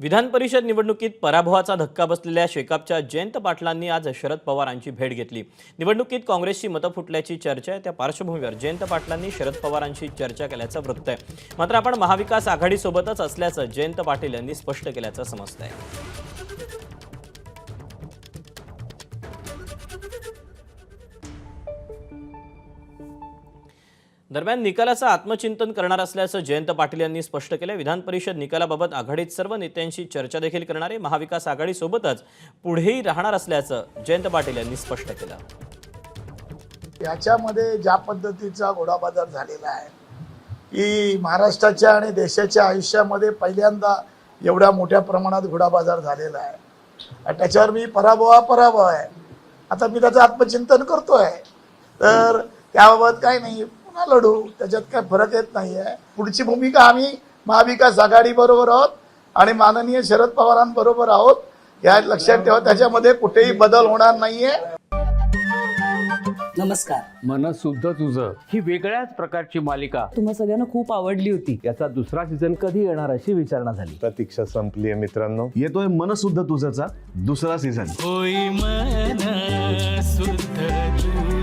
विधान परिषद निवडणुकीत पराभवाचा धक्का बसलेल्या शेकापच्या जयंत पाटलांनी आज शरद पवारांची भेट घेतली। निवडणुकीत काँग्रेसची मतं फुटल्याची चर्चा आहे, त्या पार्श्वभूमीवर जयंत पाटलांनी शरद पवारांशी चर्चा केल्याचं वृत्त आहे। मात्र आपण महाविकास आघाडीसोबतच असल्याचं जयंत पाटील यांनी स्पष्ट केल्याचं समजतंय। दरम्यान निकालाचं आत्मचिंतन करणार असल्याचं जयंत पाटील यांनी स्पष्ट केलं। विधान परिषद निकालाबाबत आघाडीत सर्व नेत्यांशी चर्चा देखील करणार आहे। महाविकास आघाडीसोबतच पुढेही राहणार असल्याचं जयंत पाटील यांनी स्पष्ट केलं। याच्यामध्ये ज्या पद्धतीचा घोडाबाजार झालेला आहे की महाराष्ट्राच्या आणि देशाच्या आयुष्यामध्ये पहिल्यांदा एवढ्या मोठ्या प्रमाणात घोडाबाजार झालेला आहे आणि त्याच्यावर मी पराभव आहे। आता मी त्याचं आत्मचिंतन करतोय, तर त्याबाबत काही नाही, पुन्हा लढू, त्याच्यात काय फरक येत नाही आहे। पुढची भूमिका आम्ही महाविकास आघाडी बरोबर आहोत आणि माननीय शरद पवारांबरोबर आहोत, या लक्षात ठेवा। त्याच्यामध्ये कुठेही बदल होणार नाहीये। नमस्कार। मन शुद्ध तुझं ही वेगळ्याच प्रकारची मालिका तुम्हा सगळ्यांना खूप आवडली होती। याचा दुसरा सीझन कधी येणार अशी विचारणा झाली। प्रतीक्षा संपली आहे मित्रांनो। येतोय मन शुद्ध तुझचा दुसरा सीझन। होई मन शुद्ध तुझं।